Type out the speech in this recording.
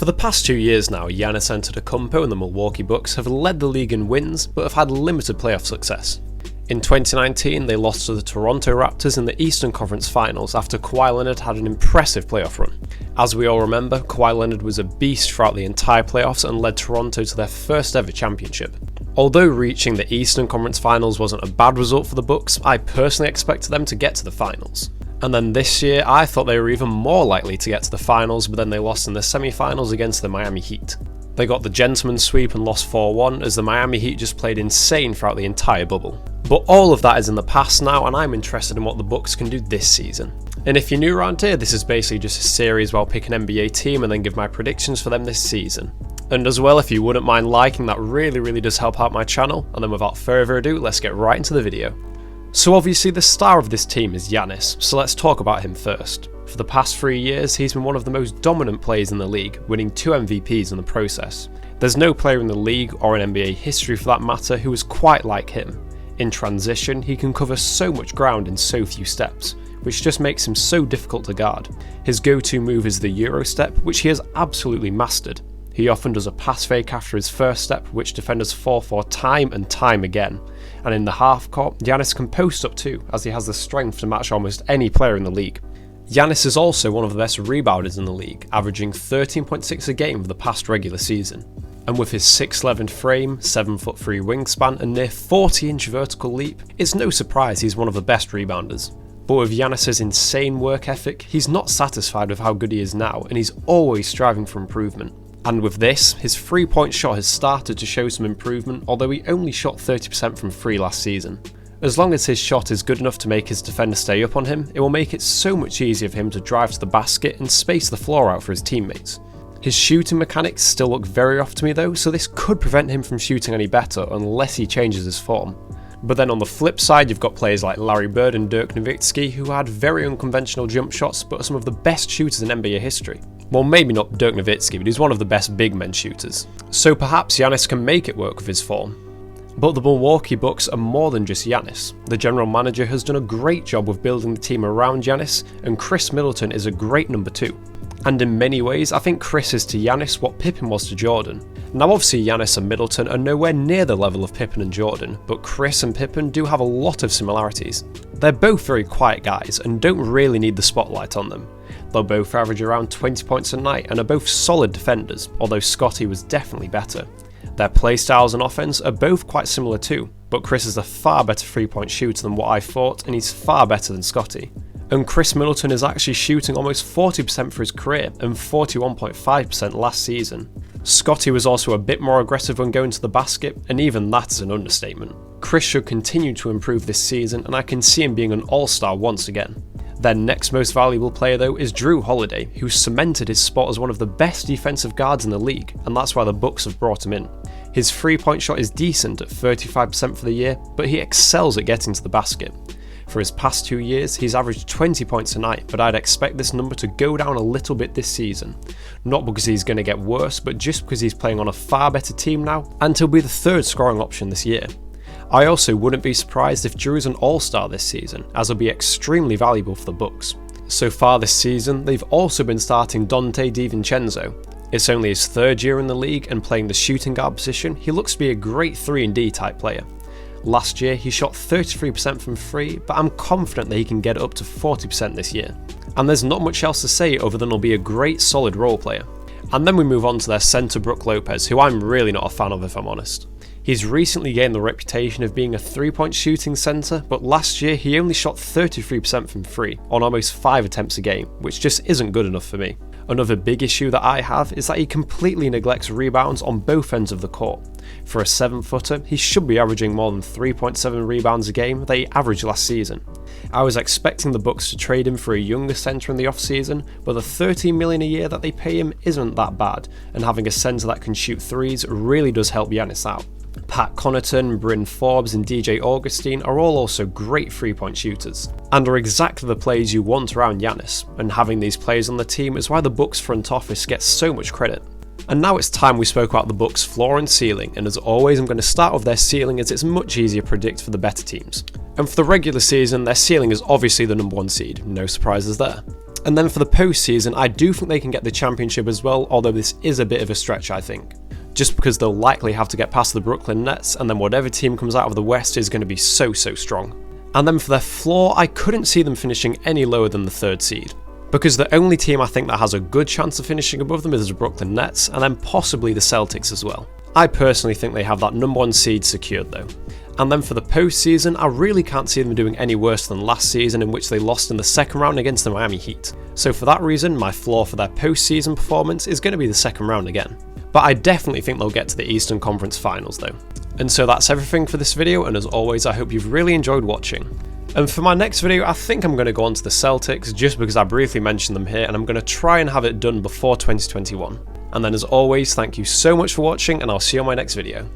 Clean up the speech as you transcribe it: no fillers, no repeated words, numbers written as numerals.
For the past 2 years now, Giannis Antetokounmpo and the Milwaukee Bucks have led the league in wins, but have had limited playoff success. In 2019, they lost to the Toronto Raptors in the Eastern Conference Finals after Kawhi Leonard had an impressive playoff run. As we all remember, Kawhi Leonard was a beast throughout the entire playoffs and led Toronto to their first ever championship. Although reaching the Eastern Conference Finals wasn't a bad result for the Bucks, I personally expected them to get to the finals. And then this year, I thought they were even more likely to get to the finals, but then they lost in the semi-finals against the Miami Heat. They got the gentleman's sweep and lost 4-1 as the Miami Heat just played insane throughout the entire bubble. But all of that is in the past now, and I'm interested in what the Bucks can do this season. And if you're new around here, this is basically just a series where I'll pick an NBA team and then give my predictions for them this season. And as well, if you wouldn't mind liking, that really does help out my channel. And then without further ado, let's get right into the video. So obviously the star of this team is Giannis, so let's talk about him first. For the past 3 years, he's been one of the most dominant players in the league, winning 2 MVPs in the process. There's no player in the league, or in NBA history for that matter, who is quite like him. In transition, he can cover so much ground in so few steps, which just makes him so difficult to guard. His go-to move is the Euro step, which he has absolutely mastered. He often does a pass fake after his first step, which defenders fall for time and time again. And in the half court, Giannis can post up too, as he has the strength to match almost any player in the league. Giannis is also one of the best rebounders in the league, averaging 13.6 a game for the past regular season. And with his 6'11" frame, 7'3" wingspan and near 40-inch vertical leap, it's no surprise he's one of the best rebounders. But with Giannis's insane work ethic, he's not satisfied with how good he is now, and he's always striving for improvement. And with this, his 3-point shot has started to show some improvement, although he only shot 30% from 3 last season. As long as his shot is good enough to make his defender stay up on him, it will make it so much easier for him to drive to the basket and space the floor out for his teammates. His shooting mechanics still look very off to me though, so this could prevent him from shooting any better unless he changes his form. But then on the flip side, you've got players like Larry Bird and Dirk Nowitzki who had very unconventional jump shots but are some of the best shooters in NBA history. Well, maybe not Dirk Nowitzki, but he's one of the best big men shooters. So perhaps Giannis can make it work with his form. But the Milwaukee Bucks are more than just Giannis. The general manager has done a great job with building the team around Giannis, and Chris Middleton is a great number 2. And in many ways, I think Chris is to Giannis what Pippen was to Jordan. Now obviously Giannis and Middleton are nowhere near the level of Pippen and Jordan, but Chris and Pippen do have a lot of similarities. They're both very quiet guys and don't really need the spotlight on them. They'll both average around 20 points a night and are both solid defenders, although Scottie was definitely better. Their playstyles and offense are both quite similar too, but Chris is a far better 3-point shooter than what I thought, and he's far better than Scottie. And Chris Middleton is actually shooting almost 40% for his career and 41.5% last season. Scottie was also a bit more aggressive when going to the basket, and even that is an understatement. Chris should continue to improve this season, and I can see him being an all-star once again. Their next most valuable player though is Jrue Holiday, who cemented his spot as one of the best defensive guards in the league, and that's why the Bucks have brought him in. His 3-point shot is decent at 35% for the year, but he excels at getting to the basket. For his past 2 years, he's averaged 20 points a night, but I'd expect this number to go down a little bit this season. Not because he's going to get worse, but just because he's playing on a far better team now, and he'll be the 3rd scoring option this year. I also wouldn't be surprised if Jrue's an all-star this season, as he'll be extremely valuable for the Bucks. So far this season, they've also been starting Donte DiVincenzo. It's only his 3rd year in the league, and playing the shooting guard position, he looks to be a great 3-and-D type player. Last year, he shot 33% from 3, but I'm confident that he can get up to 40% this year. And there's not much else to say other than he'll be a great solid role player. And then we move on to their centre Brook Lopez, who I'm really not a fan of if I'm honest. He's recently gained the reputation of being a 3-point shooting centre, but last year he only shot 33% from 3 on almost 5 attempts a game, which just isn't good enough for me. Another big issue that I have is that he completely neglects rebounds on both ends of the court. For a 7-footer, he should be averaging more than 3.7 rebounds a game that he averaged last season. I was expecting the Bucks to trade him for a younger centre in the offseason, but the $13 million a year that they pay him isn't that bad, and having a centre that can shoot threes really does help Giannis out. Pat Connaughton, Bryn Forbes and DJ Augustine are all also great 3-point shooters, and are exactly the players you want around Giannis, and having these players on the team is why the Bucks front office gets so much credit. And now it's time we spoke about the Bucks' floor and ceiling, and as always I'm going to start with their ceiling as it's much easier to predict for the better teams. And for the regular season, their ceiling is obviously the number 1 seed, no surprises there. And then for the postseason, I do think they can get the championship as well, although this is a bit of a stretch, I think. Just because they'll likely have to get past the Brooklyn Nets, and then whatever team comes out of the West is going to be so strong. And then for their floor, I couldn't see them finishing any lower than the 3rd seed. Because the only team I think that has a good chance of finishing above them is the Brooklyn Nets, and then possibly the Celtics as well. I personally think they have that number 1 seed secured though. And then for the postseason, I really can't see them doing any worse than last season, in which they lost in the 2nd round against the Miami Heat. So for that reason, my floor for their postseason performance is going to be the 2nd round again. But I definitely think they'll get to the Eastern Conference Finals though. And so that's everything for this video, and as always, I hope you've really enjoyed watching. And for my next video, I think I'm going to go on to the Celtics, just because I briefly mentioned them here, and I'm going to try and have it done before 2021. And then as always, thank you so much for watching, and I'll see you on my next video.